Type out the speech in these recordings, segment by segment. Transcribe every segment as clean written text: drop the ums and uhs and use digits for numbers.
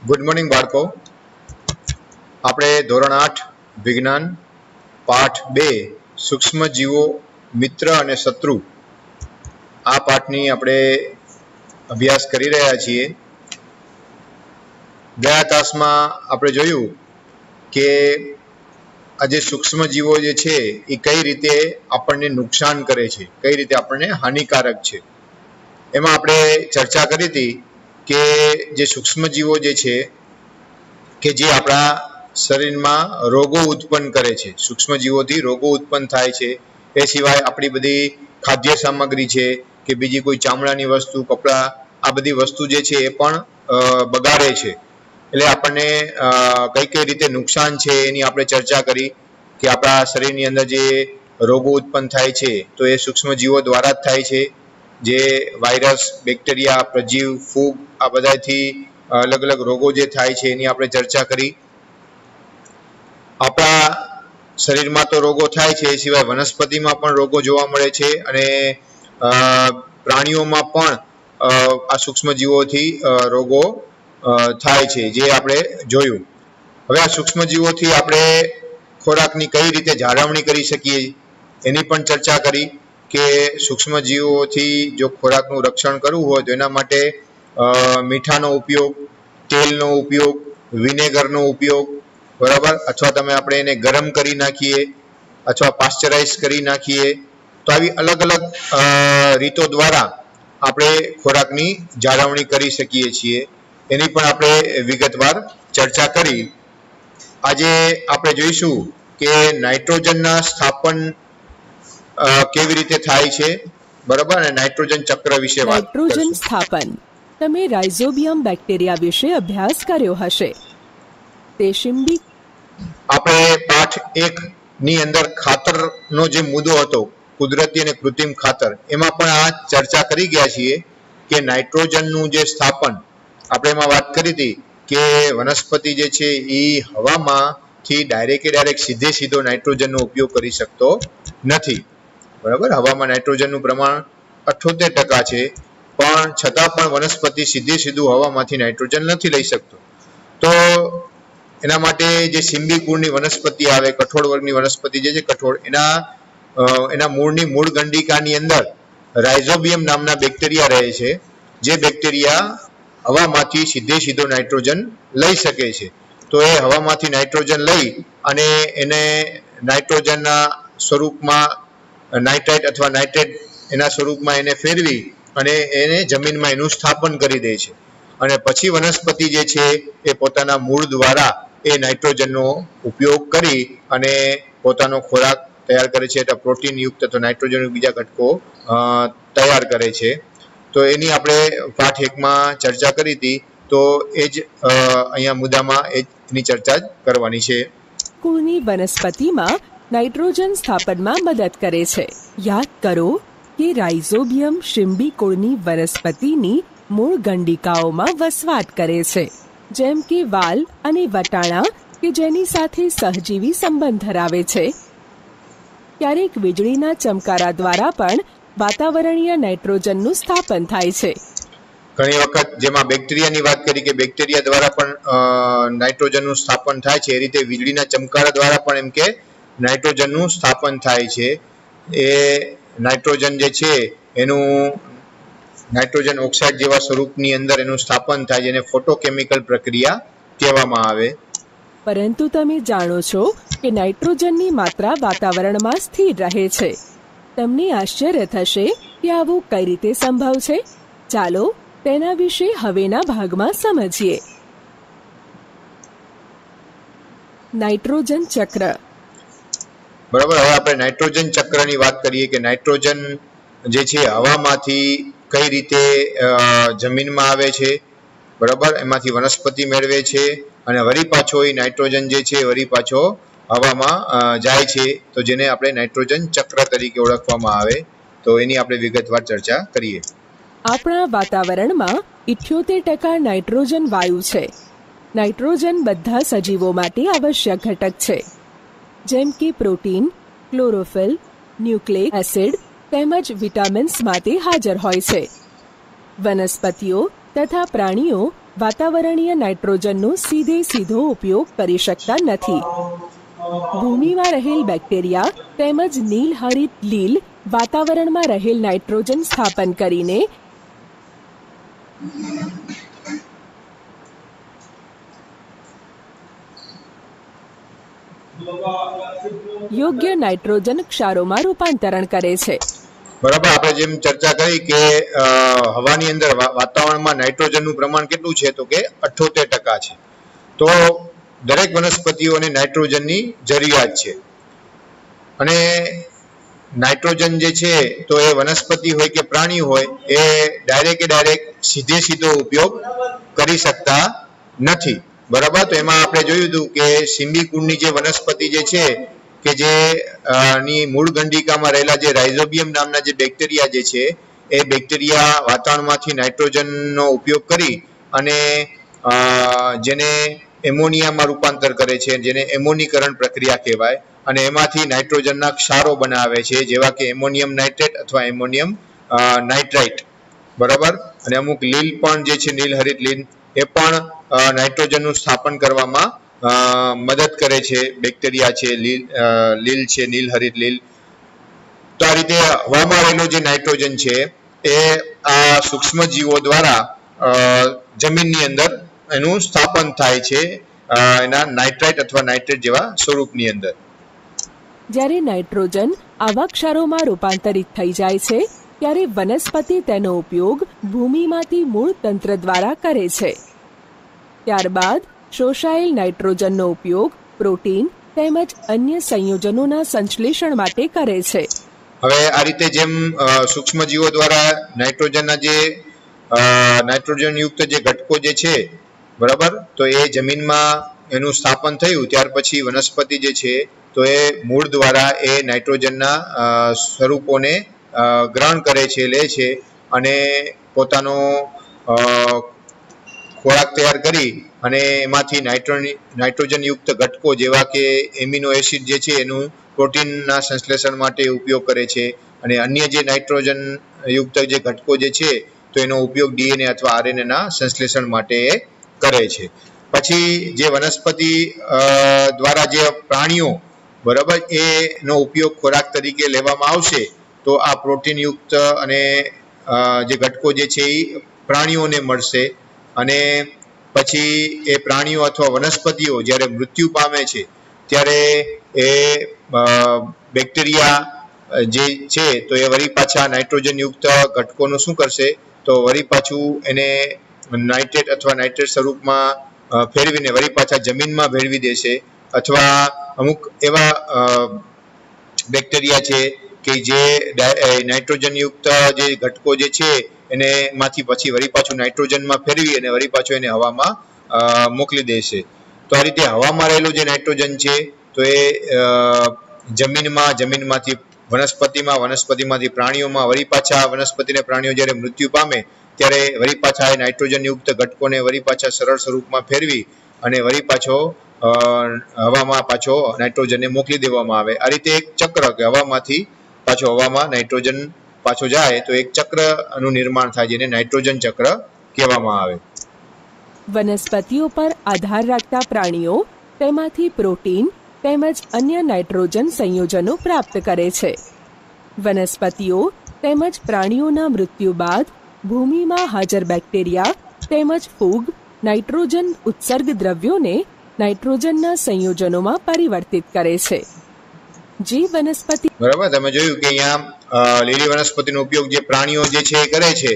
Good morning બાળકો. આપણે ધોરણ 8 વિજ્ઞાન પાઠ 2 સૂક્ષ્મ જીવો મિત્ર અને શત્રુ આ પાઠની આપણે અભ્યાસ કરી રહ્યા છીએ. ગયા તાસમાં આપણે જોયું કે આ જે સૂક્ષ્મ જીવો જે છે એ કઈ રીતે આપણને નુકસાન કરે છે, કઈ રીતે આપણને હાનિકારક છે. એમાં આપણે ચર્ચા કરી હતી કે જે સૂક્ષ્મ જીવો જે છે કે જે આપણા શરીરમાં રોગો ઉત્પન્ન કરે છે, સૂક્ષ્મ જીવોથી રોગો ઉત્પન્ન થાય છે. એ સિવાય આપણી બધી ખાદ્ય સામગ્રી છે કે બીજી કોઈ ચામડાની વસ્તુ, કપડાં, આ બધી વસ્તુ જે છે એ પણ બગાડે છે. એટલે આપણને કઈ કઈ રીતે નુકસાન છે એની આપણે ચર્ચા કરી કે આપણા શરીરની અંદર જે રોગો ઉત્પન્ન થાય છે તો એ સૂક્ષ્મ જીવો દ્વારા જ થાય છે. જે વાયરસ, બેક્ટેરિયા, પ્રજીવ, ફૂગ, આ બધાથી અલગ અલગ રોગો જે થાય છે એની આપણે ચર્ચા કરી. આપણા શરીરમાં તો રોગો થાય છે, એ સિવાય વનસ્પતિમાં પણ રોગો જોવા મળે છે અને પ્રાણીઓમાં પણ આ સૂક્ષ્મ જીવોથી રોગો થાય છે, જે આપણે જોયું. હવે આ સૂક્ષ્મ જીવોથી આપણે ખોરાકની કઈ રીતે જાળવણી કરી શકીએ એની પણ ચર્ચા કરી કે સૂક્ષ્મ જીવોથી જો ખોરાકનું રક્ષણ કરવું હોય તો એના માટે મીઠાનો ઉપયોગ, તેલનો ઉપયોગ, વિનેગરનો ઉપયોગ, બરાબર, અથવા આપણે એને ગરમ કરી નાખીએ અથવા પાસ્ચરાઇઝ કરી નાખીએ, તો આવી અલગ અલગ રીતો દ્વારા આપણે ખોરાકની જાળવણી કરી શકીએ છીએ. એની પણ આપણે વિગતવાર ચર્ચા કરી. આજે આપણે જોઈશું કે નાઇટ્રોજનના સ્થાપન કેવી રીતે થાય છે, બરાબર, અને નાઇટ્રોજન ચક્ર વિશે વાત કરીશું. નાઇટ્રોજન સ્થાપન. તમે રાઇઝોબિયમ બેક્ટેરિયા વિશે અભ્યાસ કર્યો હશે. તે શિંબી આપણે પાઠ 1 ની અંદર ખાતરનો જે મુદ્દો હતો, કુદરતી અને કૃત્રિમ ખાતર, એમાં પણ આ ચર્ચા કરી ગયા છીએ કે નાઇટ્રોજનનું જે સ્થાપન, આપણે એમાં વાત કરી હતી કે વનસ્પતિ જે છે એ હવામાંથી ડાયરેક્ટ સીધો નાઇટ્રોજનનો ઉપયોગ કરી શકતો નથી, બરાબર. હવામાં નાઇટ્રોજનનું પ્રમાણ 78% છે, પણ છતાં પણ વનસ્પતિ સીધું હવામાંથી નાઇટ્રોજન નથી લઈ શકતો. તો એના માટે જે સિંબી કુળની વનસ્પતિ આવે, કઠોળ વર્ગની વનસ્પતિ જે છે કઠોળ, એના મૂળની મૂળ ગંડિકાની અંદર રાઇઝોબિયમ નામના બેક્ટેરિયા રહે છે, જે બેક્ટેરિયા હવામાંથી સીધો નાઇટ્રોજન લઈ શકે છે. તો એ હવામાંથી નાઇટ્રોજન લઈ અને એને નાઇટ્રોજનના સ્વરૂપમાં નાઇટ્રાઇટ અથવા નાઇટ્રેટ એના સ્વરૂપમાં એને ફેરવી અને એને જમીનમાં એનું સ્થાપન કરી દે છે. અને પછી વનસ્પતિ જે છે એ પોતાના મૂળ દ્વારા એ નાઇટ્રોજનનો ઉપયોગ કરી અને પોતાનો ખોરાક તૈયાર કરે છે, એટલે પ્રોટીનયુક્ત અથવા નાઇટ્રોજન બીજા ઘટકો તૈયાર કરે છે. તો એની આપણે પાઠ 1માં ચર્ચા કરી હતી, તો એ જ અહીંયા મુદ્દામાં એની ચર્ચા જ કરવાની છે. કુળની વનસ્પતિમાં નાઇટ્રોજન સ્થાપનમાં મદદ કરે છે. યાદ કરો કે રાઇઝોબિયમ શિંબી કુળની વનસ્પતિની મૂળ ગંડિકાઓમાં વસવાટ કરે છે, જેમ કે વાલ અને વટાણા કે જેની સાથે સહજીવી સંબંધ ધરાવે છે. ક્યારેક વીજળીના ચમકારા દ્વારા પણ વાતાવરણીય નાઇટ્રોજનનું સ્થાપન થાય છે. ઘણી વખત જેમાં બેક્ટેરિયાની વાત કરી કે બેક્ટેરિયા દ્વારા પણ નાઇટ્રોજનનું સ્થાપન થાય છે, એ રીતે વીજળીના ચમકારા દ્વારા પણ એમ કે નાઇટ્રોજનનું સ્થાપન થાય છે. એ નાઇટ્રોજન જે છે એનું નાઇટ્રોજન ઓક્સાઇડ જેવા સ્વરૂપની અંદર એનું સ્થાપન થાય, જેને ફોટોકેમિકલ પ્રક્રિયા કહેવામાં આવે. પરંતુ તમે જાણો છો કે નાઇટ્રોજનની માત્રા વાતાવરણમાં સ્થિર રહે છે. તમને આશ્ચર્ય થશે કે આવું કઈ રીતે સંભવ છે. ચાલો તેના વિશે હવેના ભાગમાં સમજીએ. નાઇટ્રોજન ચક્ર. બરાબર. હવે આપણે નાઇટ્રોજન ચક્રની વાત કરીએ કે નાઇટ્રોજન જે છે હવામાંથી કઈ રીતે જમીનમાં આવે છે, બરાબર, એમાંથી વનસ્પતિ મેળવે છે અને વળી પાછો એ નાઇટ્રોજન જે છે વળી પાછો હવામાં જાય છે, તો જેને આપણે નાઇટ્રોજન ચક્ર તરીકે ઓળખવામાં આવે. તો એની આપણે વિગતવાર ચર્ચા કરીએ. આપણા વાતાવરણમાં 78% નાઇટ્રોજન વાયુ છે. નાઇટ્રોજન બધા સજીવો માટે આવશ્યક ઘટક છે, જેમ કે પ્રોટીન, ક્લોરોફિલ, ન્યુક્લિક એસિડ તેમજ વિટામિન્સ માટે હાજર હોય છે. વનસ્પતિઓ તથા પ્રાણીઓ વાતાવરણીય નાઇટ્રોજનનો સીધો ઉપયોગ કરી શકતા નથી. ભૂમિમાં રહેલ બેક્ટેરિયા તેમજ નીલહરિત લીલ વાતાવરણમાં રહેલ નાઇટ્રોજન સ્થાપન કરીને યોગ્ય નાઇટ્રોજન ક્ષારોમાં રૂપાંતરણ કરે છે. બરાબર, આપણે જેમ ચર્ચા કરી કે હવાની અંદર વાતાવરણમાં નાઇટ્રોજનનું પ્રમાણ કેટલું છે, તો કે 78% છે. તો દરેક વનસ્પતિઓને નાઇટ્રોજનની જરૂરિયાત છે. અને નાઇટ્રોજન જે છે તો એ વનસ્પતિ હોય કે પ્રાણી હોય એ ડાયરેક્ટ સીધો ઉપયોગ કરી શકતા નથી. બરાબર, તો એમાં આપણે જોયું હતું કે સિમ્બી કુળની જે વનસ્પતિ જે છે કે જે ની મૂળ ગંડિકામાં રહેલા જે રાઇઝોબિયમ નામના જે બેક્ટેરિયા જે છે એ બેક્ટેરિયા વાતાવરણમાંથી નાઇટ્રોજનનો ઉપયોગ કરી અને જેને એમોનિયામાં રૂપાંતર કરે છે, જેને એમોનીકરણ પ્રક્રિયા કહેવાય, અને એમાંથી નાઇટ્રોજનના ક્ષારો બનાવે છે, જેવા કે એમોનિયમ નાઇટ્રેટ અથવા એમોનિયમ નાઇટ્રાઇટ. બરાબર, અને અમુક લીલ પણ જે છે નીલહરિત લીલ એ પણ નાઇટ્રોજનનું સ્થાપન કરવામાં મદદ કરે છે. બેક્ટેરિયા છે, લીલ છે, નીલહરિત લીલ. તો આ રીતે હવામાં રહેલો જે નાઇટ્રોજન છે એ આ સૂક્ષ્મ જીવો દ્વારા જમીનની અંદર એનું સ્થાપન થાય છે એના નાઇટ્રાઇટ અથવા નાઇટ્રેટ જેવા સ્વરૂપની અંદર. જ્યારે નાઇટ્રોજન આવા ક્ષારોમાં રૂપાંતરિત થઈ જાય છે ત્યારે વનસ્પતિ તેનો ઉપયોગ ભૂમિમાંથી મૂળ તંત્ર દ્વારા કરે છે. ત્યારબાદ શોષાયેલ નાઇટ્રોજનનો ઉપયોગ પ્રોટીન તેમજ અન્ય સંયોજનોના સંશ્લેષણ માટે કરે છે. હવે આ રીતે જેમ સૂક્ષ્મજીવો દ્વારા નાઇટ્રોજનના જે નાઇટ્રોજન યુક્ત જે ઘટકો જે છે, બરાબર, તો એ જમીનમાં એનું સ્થાપન થયું ત્યાર પછી વનસ્પતિ જે છે તો એ મૂળ દ્વારા એ નાઇટ્રોજનના સ્વરૂપોને ગ્રહણ કરે છે, લે છે અને પોતાનો ખોરાક તૈયાર કરી અને એમાંથી નાઇટ્રોજન યુક્ત ઘટકો જેવા કે એમિનો એસિડ જે છે એનું પ્રોટીનના સંશ્લેષણ માટે ઉપયોગ કરે છે, અને અન્ય જે નાઇટ્રોજન યુક્ત જે ઘટકો જે છે તો એનો ઉપયોગ ડીએનએ અથવા આરએનએ ના સંશ્લેષણ માટે કરે છે. પછી જે વનસ્પતિ દ્વારા જે પ્રાણીઓ, બરાબર, એનો ઉપયોગ ખોરાક તરીકે લેવામાં આવશે તો આ પ્રોટીન યુક્ત અને જે ઘટકો જે છે એ પ્રાણીઓને મળશે. અને પછી એ પ્રાણીઓ અથવા વનસ્પતિઓ જ્યારે મૃત્યુ પામે છે ત્યારે એ બેક્ટેરિયા જે છે તો એ વળી પાછા નાઇટ્રોજન યુક્ત ઘટકોનું શું કરશે, તો વળી પાછું એને નાઇટ્રેટ અથવા નાઇટ્રેટ સ્વરૂપમાં ફેરવીને વળી પાછા જમીનમાં ભેળવી દેશે. અથવા અમુક એવા બેક્ટેરિયા છે કે જે નાઇટ્રોજન યુક્ત જે ઘટકો જે છે એને માંથી પછી વળી પાછું નાઇટ્રોજનમાં ફેરવી અને વળી પાછું એને હવામાં મોકલી દેશે. તો આ રીતે હવામાં રહેલું જે નાઇટ્રોજન છે તો એ જમીનમાંથી વનસ્પતિમાંથી પ્રાણીઓમાં વળી પાછા વનસ્પતિને પ્રાણીઓ જ્યારે મૃત્યુ પામે ત્યારે વળી પાછા એ નાઇટ્રોજન યુક્ત ઘટકોને વળી પાછા સરળ સ્વરૂપમાં ફેરવી અને વળી પાછો હવામાં પાછો નાઇટ્રોજનને મોકલી દેવામાં આવે. આ રીતે એક ચક્ર કે હવામાંથી પાછો હવામાં નાઇટ્રોજન પાછો જાય તો એક ચક્રનું નિર્માણ થાય, જેને નાઇટ્રોજન ચક્ર કહેવામાં આવે. વનસ્પતિઓ પર આધાર રાખતા પ્રાણીઓ તેમાંથી પ્રોટીન તેમજ અન્ય નાઇટ્રોજન સંયોજનો પ્રાપ્ત કરે છે. વનસ્પતિઓ તેમજ પ્રાણીઓના મૃત્યુ બાદ ભૂમિમાં હાજર બેક્ટેરિયા તેમજ ફૂગ નાઇટ્રોજન ઉત્સર્ગ દ્રવ્યોને નાઇટ્રોજનના સંયોજનોમાં પરિવર્તિત કરે છે. જે વનસ્પતિ, બરાબર, તમે જોયું કે અહીંયા લીલી વનસ્પતિનો ઉપયોગ જે પ્રાણીઓ જે છે એ કરે છે,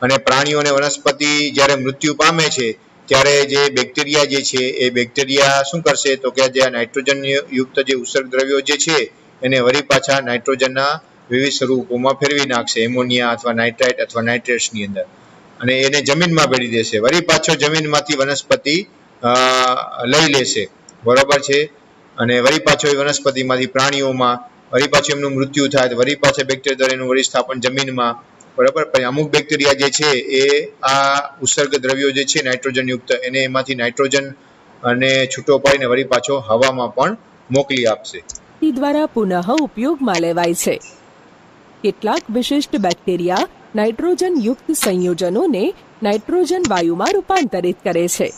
અને પ્રાણીઓ અને વનસ્પતિ જ્યારે મૃત્યુ પામે છે ત્યારે જે બેક્ટેરિયા જે છે એ બેક્ટેરિયા શું કરશે, તો કે જે નાઇટ્રોજન યુક્ત જે ઉત્સર્ગ દ્રવ્યો જે છે એને વળી પાછા નાઇટ્રોજનના વિવિધ સ્વરૂપોમાં ફેરવી નાખશે, એમોનિયા અથવા નાઇટ્રાઇટ અથવા નાઇટ્રેટ્સની અંદર, અને એને જમીનમાં ભેળી દેશે. વળી પાછો જમીનમાંથી વનસ્પતિ લઈ લેશે, બરોબર છે, અને વળી પાછો એ વનસ્પતિમાંથી પ્રાણીઓમાં વળી પાછું એમનું મૃત્યુ થાય તો વળી પાછા બેક્ટેરિયા દ્વારા એનું વળી સ્થાપન જમીનમાં, બરાબર. પછી અમુક બેક્ટેરિયા જે છે એ આ ઉત્સર્ગ દ્રવ્યો જે છે નાઇટ્રોજન યુક્ત એને એમાંથી નાઇટ્રોજન અને છૂટો પાડીને વળી પાછો હવામાં પણ મોકલી આપશે. દ્વારા પુનઃ ઉપયોગમાં લેવાય છે. કેટલાક વિશિષ્ટ બેક્ટેરિયા નાઇટ્રોજન યુક્ત સંયોજનોને નાઇટ્રોજન વાયુમાં રૂપાંતરિત કરે છે,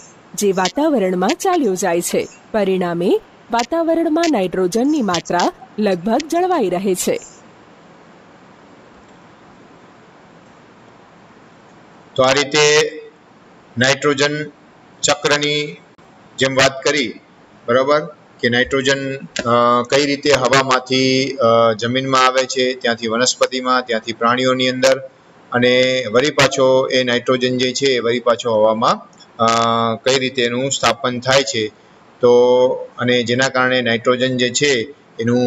જે વાતાવરણમાં ચાલ્યો જાય છે. પરિણામે વાતાવરણમાં નાઇટ્રોજનની માત્રા લગભગ જળવાઈ રહે છે. તો આ રીતે નાઇટ્રોજન ચક્રની જેમ વાત કરી, બરાબર, કે નાઇટ્રોજન કઈ રીતે હવામાંથી જમીનમાં આવે છે, ત્યાંથી વનસ્પતિમાં, ત્યાંથી પ્રાણીઓની અંદર, અને વળી પાછો એ નાઇટ્રોજન જે છે વળી પાછો હવામાં કઈ રીતે એનું સ્થાપન થાય છે. તો અને જેના કારણે નાઇટ્રોજન જે છે એનું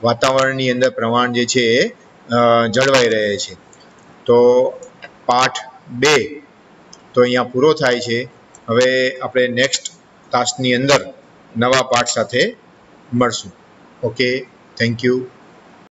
વાતાવરણની અંદર પ્રમાણ જે છે એ જળવાઈ રહે છે. તો પાઠ 2 તો અહીંયા પૂરો થાય છે. હવે આપણે નેક્સ્ટ ક્લાસની અંદર નવા પાઠ સાથે મળશું. Okay, thank you.